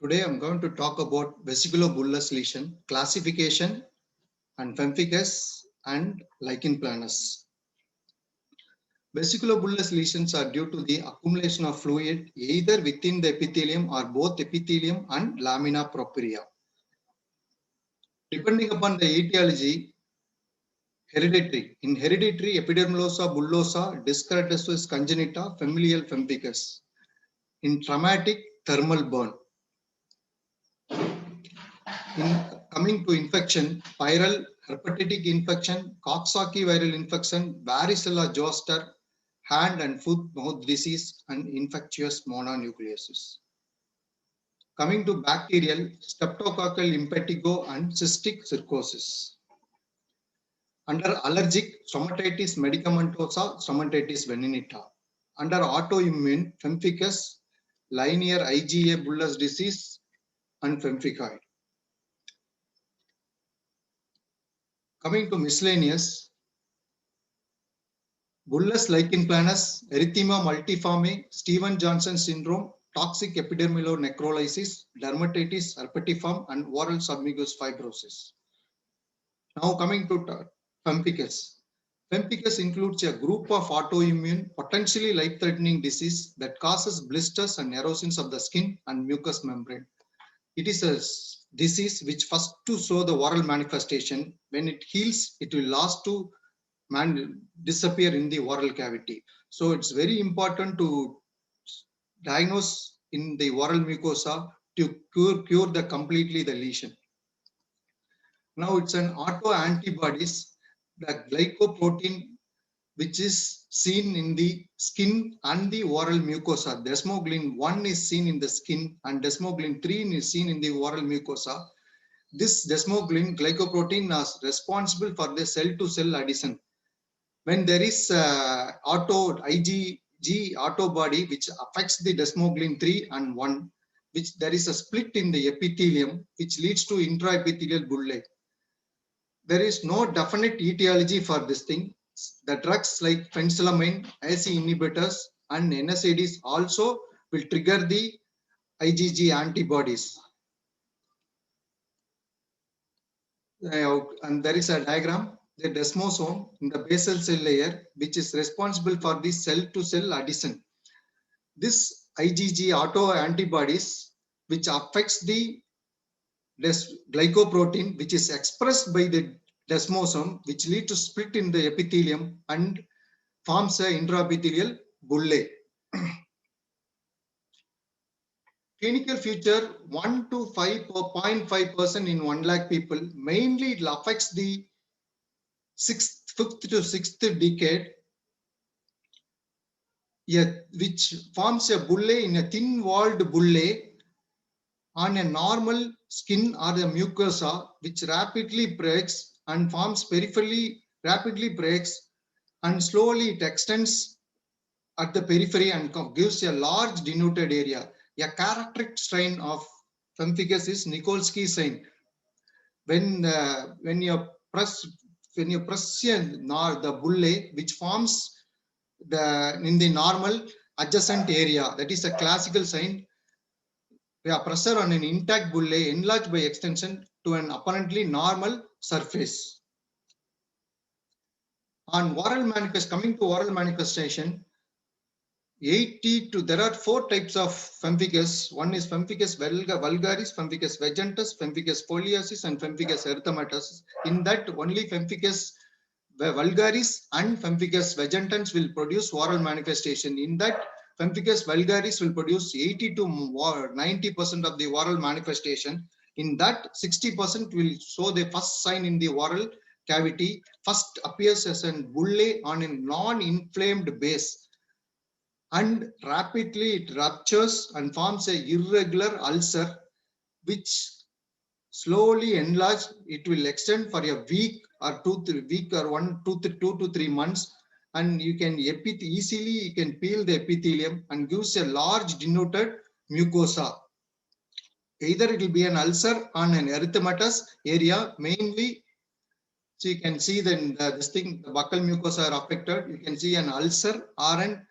Today I'm going to talk about vesiculobullous lesion, classification and pemphigus and lichen planus. Vesiculobullous lesions are due to the accumulation of fluid either within the epithelium or both epithelium and lamina propria. Depending upon the etiology, hereditary. In hereditary, epidermolysa bullosa, dyskeratosis congenita, familial pemphigus. In traumatic, thermal burn. Coming to infection, viral hepatitic infection, Coxsackie viral infection, varicella zoster, hand and foot mouth disease, and infectious mononucleosis. Coming to bacterial, streptococcal impetigo and cystic cirrhosis. Under allergic, stomatitis medicamentosa, stomatitis veninita. Under autoimmune, pemphigus, linear IgA bullous disease, and pemphigoid. Coming to miscellaneous, bullous lichen planus, erythema multiforme, Stevens-Johnson syndrome, toxic epidermolonecrolysis, dermatitis herpetiform, and oral submucous fibrosis. Now coming to pemphigus. Pemphigus includes a group of autoimmune, potentially life-threatening disease that causes blisters and erosions of the skin and mucous membrane. It is a disease which first to show the oral manifestation. When it heals, it will last to disappear in the oral cavity. So it's very important to diagnose in the oral mucosa to cure completely the lesion. Now it's an autoantibodies, the glycoprotein which is seen in the skin and the oral mucosa. Desmoglein 1 is seen in the skin and desmoglein 3 is seen in the oral mucosa. This desmoglein glycoprotein is responsible for the cell-to-cell adhesion. When there is IgG autobody which affects the desmoglein 3 and 1, which there is a split in the epithelium which leads to intraepithelial bullae. There is no definite etiology for this thing. The drugs like penicillamine, ACE inhibitors, and NSAIDs also will trigger the IgG antibodies. And there is a diagram, the desmosome in the basal cell layer, which is responsible for the cell-to-cell adhesion. This IgG autoantibodies, which affects the glycoprotein, which is expressed by the desmosome, which lead to split in the epithelium and forms a intraepithelial bullae. Clinical feature 1 to 5.5% in 1 lakh people. Mainly it affects the 5th to 6th decade, which forms a bullae in a thin-walled bullae on a normal skin or a mucosa, which rapidly breaks and forms peripherally, rapidly breaks and slowly it extends at the periphery and gives a large denuded area. A characteristic strain of pemphigus is Nikolsky sign. When you press the bullae, which forms in the normal adjacent area, that is a classical sign. Pressure on an intact bullae enlarged by extension to an apparently normal surface. On oral manifestation, coming to oral manifestation, there are 4 types of pemphigus. One is pemphigus vulgaris, pemphigus vagantus, pemphigus foliaceus, and pemphigus erythematosus. In that, only pemphigus vulgaris and pemphigus vagantus will produce oral manifestation. In that, pemphigus vulgaris will produce 80 to 90% of the oral manifestation. In that, 60% will show the first sign in the oral cavity. First appears as a bullae on a non-inflamed base, and rapidly it ruptures and forms a irregular ulcer, which slowly enlarge. It will extend for a week or 2 to 3 months, and you can easily peel the epithelium and gives a large denuded mucosa. Either it will be an ulcer on an erythematous area mainly. So you can see then the buccal mucosa are affected. You can see an ulcer or an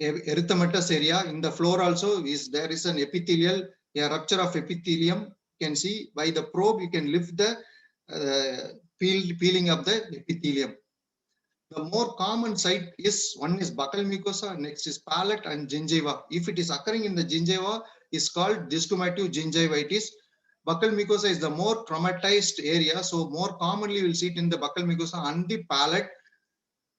erythematous area. In the floor also there is an epithelial a rupture of epithelium. You can see by the probe, you can lift the peeling of the epithelium. The more common site is, one is buccal mucosa, next is palate and gingiva. If it is occurring in the gingiva, is called desquamative gingivitis. Buccal mucosa is the more traumatized area, so more commonly you will see it in the buccal mucosa and the palate.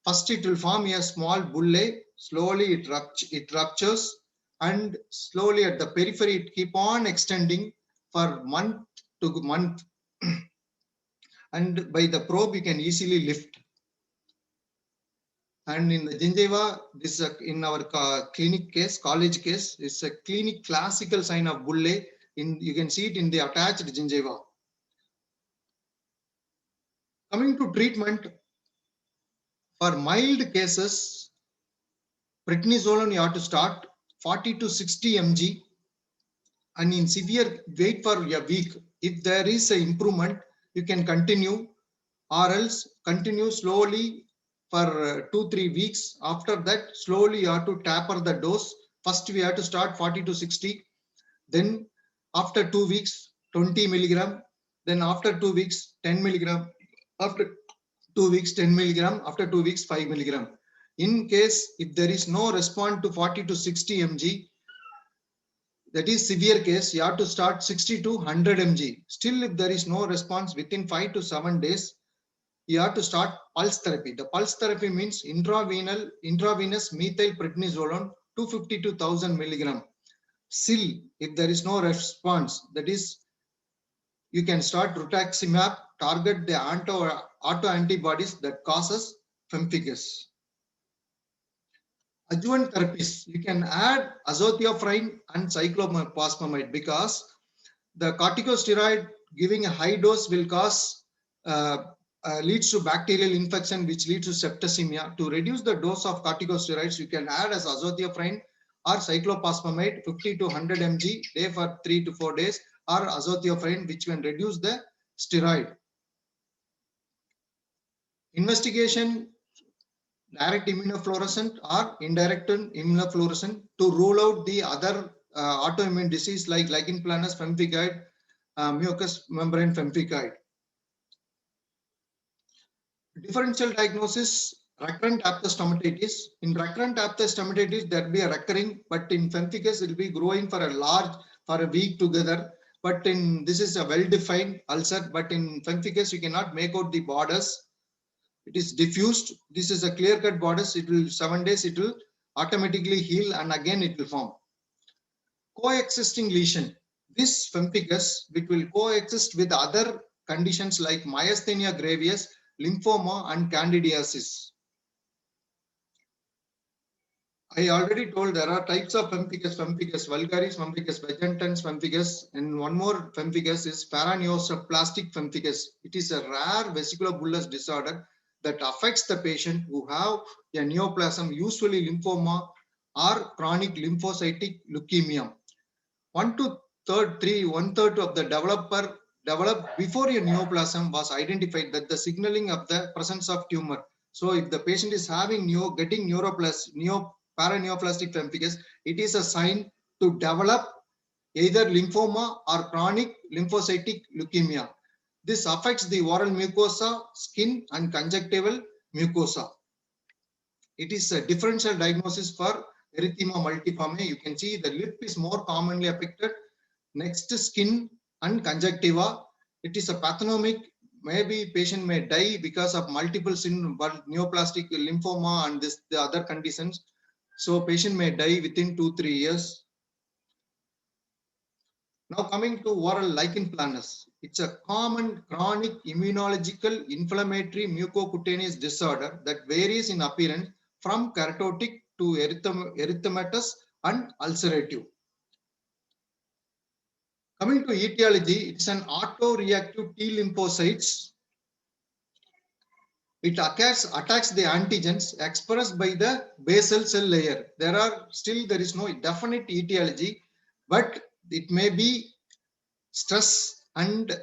First, it will form a small bullae. Slowly, it ruptures, and slowly at the periphery, it keep on extending for month to month. And by the probe, you can easily lift. And in the gingiva, this in our clinic case, college case, it's a clinic classical sign of bullae. You can see it in the attached gingiva. Coming to treatment, for mild cases, prednisolone you have to start 40 to 60 mg, and in severe, wait for a week. If there is an improvement, you can continue, or else continue slowly for 2-3 weeks. After that, slowly you have to taper the dose. First, we have to start 40 to 60. Then after 2 weeks, 20 milligram. Then after 2 weeks, 10 milligram. After 2 weeks, 10 milligram. After 2 weeks, 5 milligram. In case if there is no response to 40 to 60 mg, that is severe case, you have to start 60 to 100 mg. Still, if there is no response within 5 to 7 days, you have to start pulse therapy. The pulse therapy means intravenous methyl prednisolone 250 to 1000 milligram. Still, if there is no response, that is, you can start rituximab, target the auto antibodies that causes pemphigus. Adjuvant therapies, you can add azathioprine and cyclophosphamide, because the corticosteroid giving a high dose will cause leads to bacterial infection, which leads to septicemia. To reduce the dose of corticosteroids, you can add as azathioprine or cyclophosphamide 50 to 100 mg day for 3 to 4 days, or azathioprine, which can reduce the steroid. Investigation, direct immunofluorescent or indirect immunofluorescent to rule out the other autoimmune disease like lichen planus, pemphigoid, mucous membrane pemphigoid. Differential diagnosis, recurrent aphthous stomatitis. In recurrent aphthous stomatitis, there will be a recurring, but in pemphigus, it will be growing for a week together. But in this is a well-defined ulcer, but in pemphigus, you cannot make out the borders. It is diffused. This is a clear-cut borders. It will 7 days, it will automatically heal, and again it will form. Coexisting lesion. This pemphigus, which will coexist with other conditions like myasthenia gravis, lymphoma, and candidiasis. I already told there are types of pemphigus: pemphigus vulgaris, pemphigus vagantiens, pemphigus, and one more pemphigus is paraneoplastic pemphigus. It is a rare vesiculobullous disorder that affects the patient who have a neoplasm, usually lymphoma or chronic lymphocytic leukemia. 1/3 of the developed before a neoplasm was identified, that the signaling of the presence of tumor. So if the patient is having paraneoplastic pemphigus, it is a sign to develop either lymphoma or chronic lymphocytic leukemia. This affects the oral mucosa, skin, and conjunctival mucosa. It is a differential diagnosis for erythema multiforme. You can see the lip is more commonly affected. Next, skin and conjunctiva. It is a pathognomic. Maybe patient may die because of multiple neoplastic lymphoma and the other conditions. So patient may die within 2-3 years. Now coming to oral lichen planus. It's a common chronic immunological inflammatory mucocutaneous disorder that varies in appearance from keratotic to erythematous and ulcerative. Coming to etiology, it's an autoreactive T lymphocytes. It attacks the antigens expressed by the basal cell layer. There is no definite etiology, but it may be stress and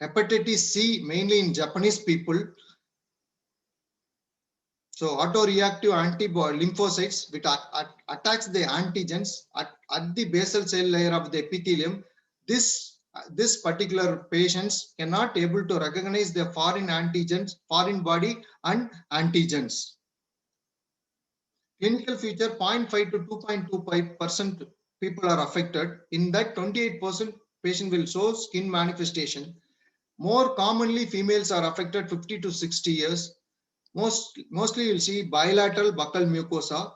hepatitis C, mainly in Japanese people. So autoreactive antibody lymphocytes, which attacks the antigens at the basal cell layer of the epithelium. this particular patients cannot able to recognize the foreign antigens, foreign body and antigens. Clinical feature 0.5 to 2.25% people are affected. In that 28% patient will show skin manifestation. More commonly females are affected 50 to 60 years. Mostly you'll see bilateral buccal mucosa.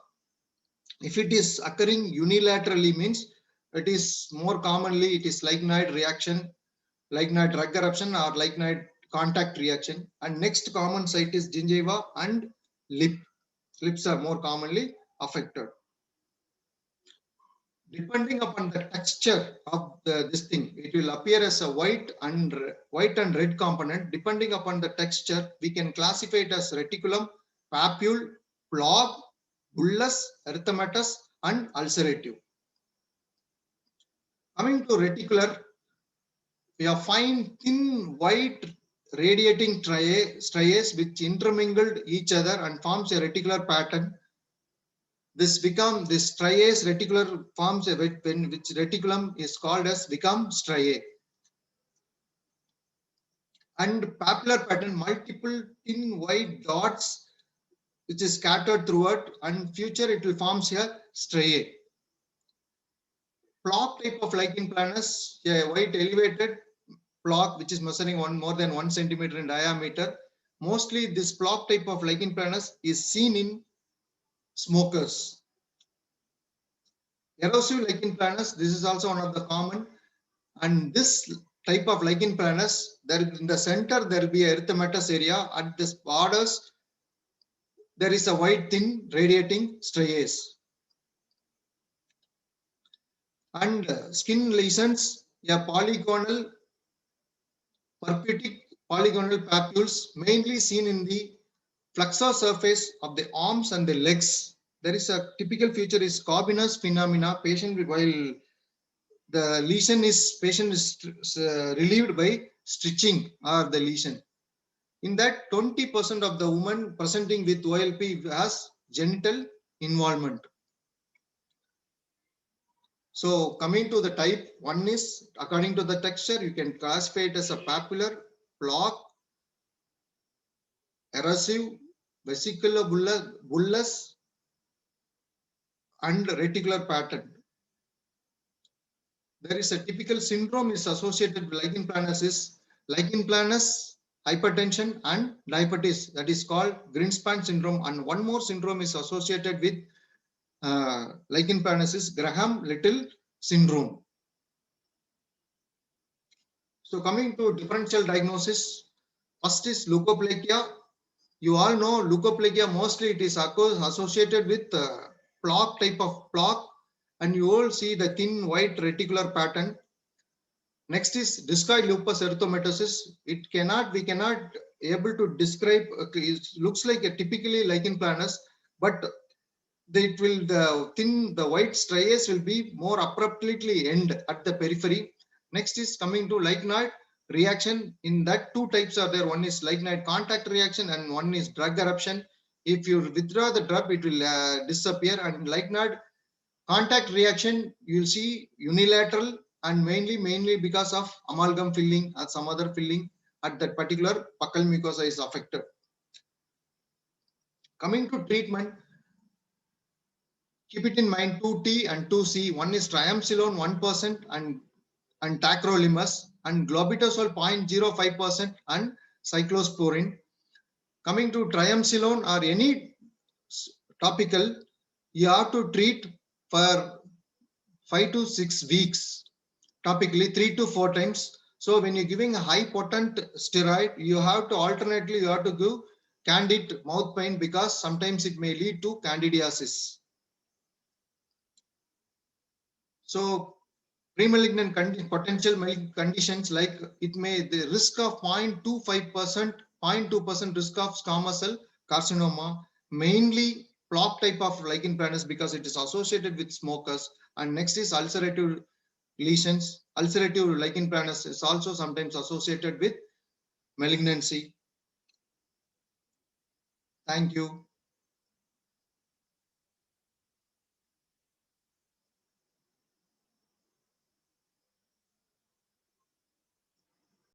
If it is occurring unilaterally means it is more commonly it is lignite reaction, lignite drug eruption or lignite contact reaction. And next common site is gingiva and lip. Lips are more commonly affected. Depending upon the texture of this thing, it will appear as a white and red component. Depending upon the texture, we can classify it as reticulum, papule, plaque, bullous, erythematous, and ulcerative. Coming to reticular, we have fine, thin, white, radiating striae which intermingled each other and forms a reticular pattern. This striae reticular forms which reticulum is called as become striae. And papular pattern, multiple thin white dots which is scattered throughout, and future it will forms here striae. Plaque type of lichen planus, a white elevated plaque which is measuring more than 1 centimeter in diameter. Mostly this plaque type of lichen planus is seen in smokers. Erosive lichen planus, this is also one of the common, and this type of lichen planus, there in the center there will be a erythematous area. At this borders there is a white thin radiating striae. And skin lesions, a polygonal perpetic polygonal papules mainly seen in the flexor surface of the arms and the legs. There is a typical feature is Corbinus phenomena. Patient while the lesion is relieved by stitching or the lesion. In that 20% of the women presenting with OLP has genital involvement. So coming to the type, one is according to the texture, you can classify it as a papular, plaque, erosive, vesicular bullous, and reticular pattern. There is a typical syndrome is associated with lichen planus, hypertension and diabetes, that is called Greenspan syndrome. And one more syndrome is associated with lichen planus is Graham-Little syndrome. So coming to differential diagnosis, first is leukoplakia. You all know leukoplakia, mostly it is associated with plaque type of plaque, and you all see the thin white reticular pattern. Next is discoid lupus erythematosus. We cannot able to describe. It looks like a typically lichen planus, but the white striae will be more abruptly end at the periphery. Next is coming to lignite reaction. In that two types are there. One is lignite contact reaction and one is drug eruption. If you withdraw the drug, it will disappear. And lignite contact reaction, you will see unilateral and mainly because of amalgam filling or some other filling at that particular buccal mucosa is affected. Coming to treatment, keep it in mind 2T and 2C. One is triamcinolone 1% and tacrolimus, and clobetasol 0.05% and cyclosporin. Coming to triamcinolone or any topical, you have to treat for 5 to 6 weeks, topically 3 to 4 times. So when you're giving a high potent steroid, you have to give candid mouth pain because sometimes it may lead to candidiasis. So pre-malignant potential malignant conditions, like the risk of 0.25%, 0.2% risk of squamous cell carcinoma, mainly plaque type of lichen planus because it is associated with smokers. And next is ulcerative lesions. Ulcerative lichen planus is also sometimes associated with malignancy. Thank you.